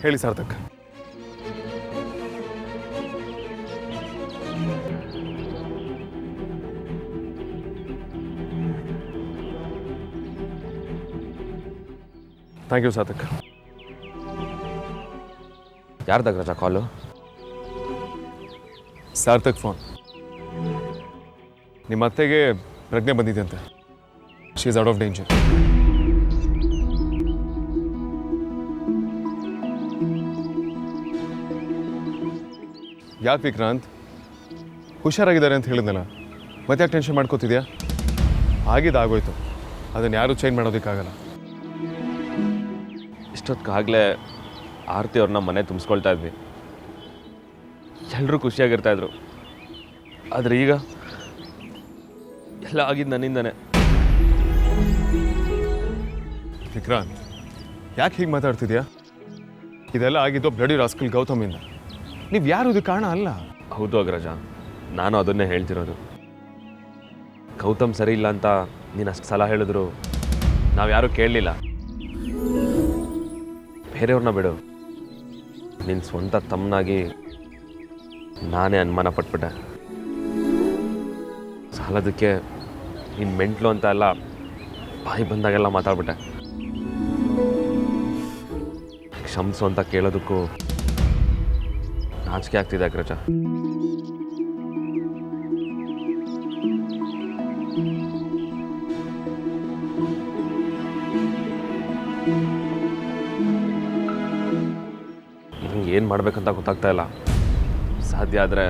ಹೇಳಿ Sarthak. Thank you Sarthak. ಯಾರ್ದಾಗ ರಜಾ ಕಾಲು? ಸಾರ್ಥಕ್ ಫೋನ್. ನಿಮ್ಮ ಅತ್ತೆಗೆ ಪ್ರಜ್ಞೆ ಬಂದಿದೆ ಅಂತ. She is out of danger. ಯಾಕೆ ವಿಕ್ರಾಂತ್? ಹುಷಾರಾಗಿದ್ದಾರೆ ಅಂತ ಹೇಳಿದ್ನಲ್ಲ, ಮತ್ತೆ ಯಾಕೆ ಟೆನ್ಷನ್ ಮಾಡ್ಕೋತಿದ್ಯಾ? ಆಗಿದ್ದಾಗೋಯ್ತು, ಅದನ್ನು ಯಾರೂ ಚೇಂಜ್ ಮಾಡೋದಕ್ಕಾಗಲ್ಲ. ಇಷ್ಟೊತ್ತಿಗಾಗಲೇ ಆರತಿ ಅವ್ರನ್ನ ಮನೆ ತುಂಬಿಸ್ಕೊಳ್ತಾ ಇದ್ವಿ, ಎಲ್ಲರೂ ಖುಷಿಯಾಗಿರ್ತಾಯಿದ್ರು. ಆದರೆ ಈಗ ಎಲ್ಲ ಆಗಿದ್ದು ನನ್ನಿಂದನೇ. ವಿಕ್ರಾಂತ್, ಯಾಕೆ ಹೀಗೆ ಮಾತಾಡ್ತಿದ್ಯಾ? ಇದೆಲ್ಲ ಆಗಿದ್ದು ಬ್ಲಡಿ ರಾಸ್ಕಲ್ ಗೌತಮಿಂದ. ನೀವು ಯಾರು ಇದು ಕಾರಣ ಅಲ್ಲ. ಹೌದು ಅಗ್ರಜ, ನಾನು ಅದನ್ನೇ ಹೇಳ್ತಿರೋದು. ಗೌತಮ್ ಸರಿ ಇಲ್ಲ ಅಂತ ನೀನು ಅಷ್ಟು ಸಲ ಹೇಳಿದ್ರು ನಾವು ಯಾರೂ ಕೇಳಲಿಲ್ಲ. ಬೇರೆಯವ್ರನ್ನ ಬಿಡು, ನಿನ್ನ ಸ್ವಂತ ತಮ್ಮನಾಗಿ ನಾನೇ ಅನುಮಾನ ಪಟ್ಬಿಟ್ಟೆ. ಸಾಲದಕ್ಕೆ ನೀನು ಮೆಂಟ್ಲು ಅಂತ ಎಲ್ಲ ಬಾಯಿ ಬಂದಾಗೆಲ್ಲ ಮಾತಾಡ್ಬಿಟ್ಟೆ. ಕ್ಷಮಿಸು ಅಂತ ಕೇಳೋದಕ್ಕೂ ನಾಚಿಕೆ ಆಗ್ತಿದೆ ಅಗ್ರಜ. ನಂಗೆ ಏನು ಮಾಡ್ಬೇಕಂತ ಗೊತ್ತಾಗ್ತಾ ಇಲ್ಲ. ಸಾಧ್ಯ ಆದರೆ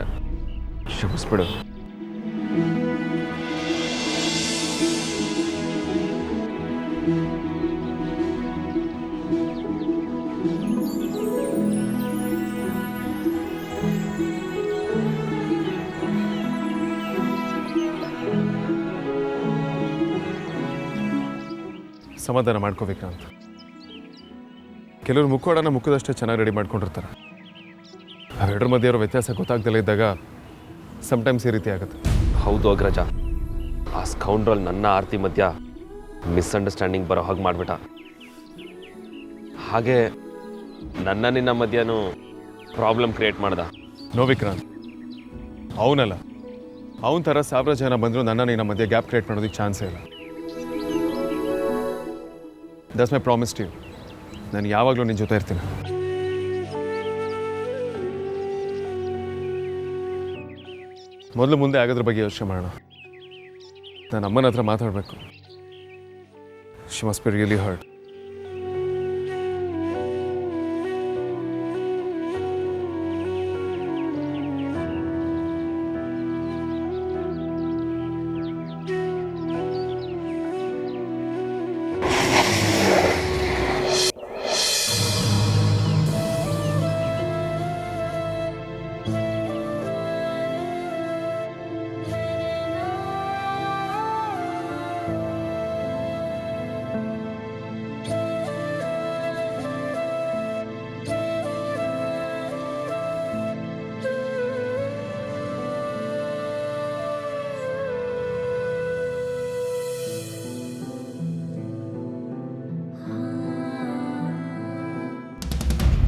ಕ್ಷಮಿಸ್ಬಿಡು. ಸಮಾಧಾನ ಮಾಡ್ಕೋ ವಿಕ್ರಾಂತ್. ಕೆಲವರು ಮುಕ್ಕೋಡನ ಮುಖದಷ್ಟೇ ಚೆನ್ನಾಗಿ ರೆಡಿ ಮಾಡ್ಕೊಂಡಿರ್ತಾರೆ. ಅವೆರಡರ ಮಧ್ಯೆ ಇರೋ ವ್ಯತ್ಯಾಸ ಗೊತ್ತಾಗ್ದಲೇ ಇದ್ದಾಗ ಸಮ್ಟೈಮ್ಸ್ ಈ ರೀತಿ ಆಗುತ್ತೆ. ಹೌದು ಅಗ್ರಜ, ಆ ಸ್ಕೌಂಡ್ರಲ್ ನನ್ನ ಆರತಿ ಮಧ್ಯ ಮಿಸ್ಅಂಡರ್ಸ್ಟ್ಯಾಂಡಿಂಗ್ ಬರೋ ಹಾಗೆ ಮಾಡಿಬಿಟ್ಟ. ಹಾಗೆ ನನ್ನ ನಿನ್ನ ಮಧ್ಯನೂ ಪ್ರಾಬ್ಲಮ್ ಕ್ರಿಯೇಟ್ ಮಾಡ್ದ. ನೋ ವಿಕ್ರಾಂತ್, ಅವನಲ್ಲ. ಅವನ ಥರ 1000 ಜನ ಬಂದರೂ ನನ್ನ ನಿನ್ನ ಮಧ್ಯೆ ಗ್ಯಾಪ್ ಕ್ರಿಯೇಟ್ ಮಾಡೋದಕ್ಕೆ ಚಾನ್ಸೇ ಇಲ್ಲ. That's my promise to you. ನಾನು ಯಾವಾಗಲೂ ನಿನ್ನ ಜೊತೆ ಇರ್ತೀನಿ. ಮೊದಲು ಮುಂದೆ ಆಗೋದ್ರ ಬಗ್ಗೆ ಯೋಚನೆ ಮಾಡೋಣ. ನಾನು ಅಮ್ಮನ ಹತ್ರ ಮಾತಾಡಬೇಕು. She must be really hurt.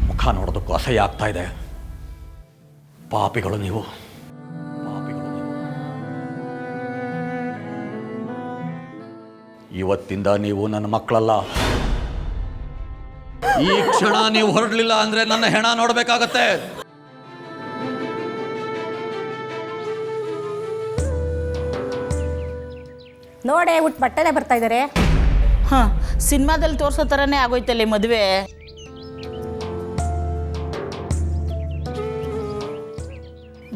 ಮುಖ ನೋಡೋದಕ್ಕೂ ಅಸಹ್ಯ ಆಗ್ತಾ ಇದೆ. ಪಾಪಿಗಳು ನೀವು. ಇವತ್ತಿಂದ ನೀವು ನನ್ನ ಮಕ್ಕಳಲ್ಲ. ಈ ಕ್ಷಣ ನೀವು ಹೊರಡಲಿಲ್ಲ ಅಂದ್ರೆ ನನ್ನ ಹೆಣ ನೋಡಬೇಕಾಗತ್ತೆ. ನೋಡೇ ಉಟ್ ಬಟ್ಟೆಲೆ ಬರ್ತಾ ಇದ್ದಾರೆ. ಹಾಂ, ಸಿನಿಮಾದಲ್ಲಿ ತೋರಿಸೋ ಥರನೇ ಆಗೋಯ್ತಲ್ಲಿ ಮದುವೆ.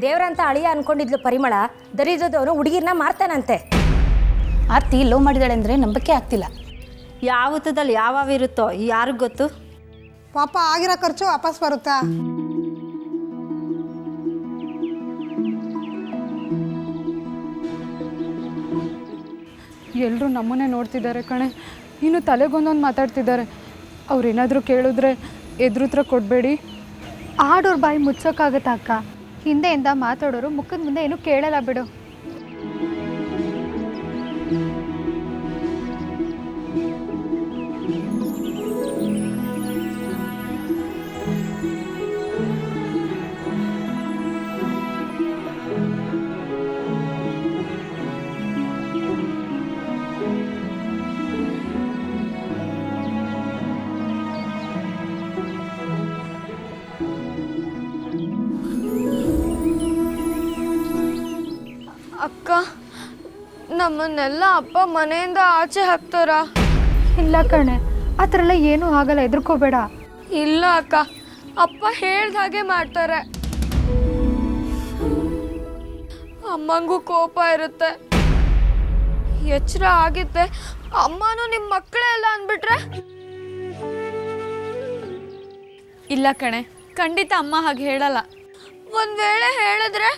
ದೇವ್ರಂತ ಅಳಿಯ ಅನ್ಕೊಂಡಿದ್ಲು ಪರಿಮಳ, ದರಿದ್ರದವನು ಹುಡುಗಿರ್ನ ಮಾರ್ತಾನಂತೆ. ಆರ್ತಿ ಲವ್ ಮಾಡಿದಾಳೆ ಅಂದರೆ ನಂಬಿಕೆ ಆಗ್ತಿಲ್ಲ. ಯಾವತ್ತದಲ್ಲಿ ಯಾವಿರುತ್ತೋ ಯಾರಿಗೂ ಗೊತ್ತು. ಪಾಪ ಆಗಿರೋ ಖರ್ಚು ವಾಪಸ್ ಬರುತ್ತಾ? ಎಲ್ಲರೂ ನಮ್ಮನ್ನೇ ನೋಡ್ತಿದ್ದಾರೆ ಕಣೆ. ಇನ್ನು ತಲೆಗೊಂದೊಂದು ಮಾತಾಡ್ತಿದ್ದಾರೆ. ಅವ್ರೇನಾದರೂ ಕೇಳಿದ್ರೆ ಎದುರುತ್ರ ಕೊಡಬೇಡಿ. ಆಡೋರ್ ಬಾಯಿ ಮುಚ್ಚೋಕ್ಕಾಗತ್ತಾ ಅಕ್ಕ? ಹಿಂದೆಯಿಂದ ಮಾತಾಡೋರು ಮುಖದ ಮುಂದೆ ಏನೂ ಕೇಳಲ್ಲ ಬಿಡು. ಅಕ್ಕ, ನಮ್ಮನ್ನೆಲ್ಲ ಅಪ್ಪ ಮನೆಯಿಂದ ಆಚೆ ಹಾಕ್ತಾರ? ಇಲ್ಲ ಕಣೆ, ಆ ಥರ ಎಲ್ಲ ಏನೂ ಆಗಲ್ಲ, ಹೆದರ್ಕೋಬೇಡ. ಇಲ್ಲ ಅಕ್ಕ, ಅಪ್ಪ ಹೇಳ್ದ ಹಾಗೆ ಮಾಡ್ತಾರೆ. ಅಮ್ಮಂಗೂ ಕೋಪ ಇರುತ್ತೆ. ಎಚ್ಚರ ಆಗಿತ್ತೆ ಅಮ್ಮನೂ ನಿಮ್ಮ ಮಕ್ಕಳೇ ಎಲ್ಲ ಅಂದ್ಬಿಟ್ರೆ? ಇಲ್ಲ ಕಣೆ, ಖಂಡಿತ ಅಮ್ಮ ಹಾಗೆ ಹೇಳಲ್ಲ. ಒಂದ್ ವೇಳೆ ಹೇಳಿದ್ರೆ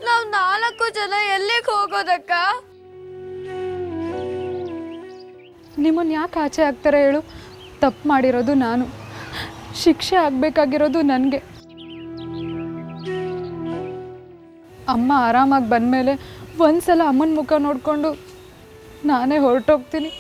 ನಾವು 4 ಜನ ಎಲ್ಲಿಗೆ ಹೋಗೋದಕ್ಕ? ನಿಮ್ಮನ್ನು ಯಾಕೆ ಆಚೆ ಹಾಕ್ತಾರೆ ಹೇಳು? ತಪ್ಪು ಮಾಡಿರೋದು ನಾನು, ಶಿಕ್ಷೆ ಆಗಬೇಕಾಗಿರೋದು ನನಗೆ. ಅಮ್ಮ ಆರಾಮಾಗಿ ಬಂದಮೇಲೆ ಒಂದ್ಸಲ ಅಮ್ಮನ ಮುಖ ನೋಡಿಕೊಂಡು ನಾನೇ ಹೊರಟೋಗ್ತೀನಿ.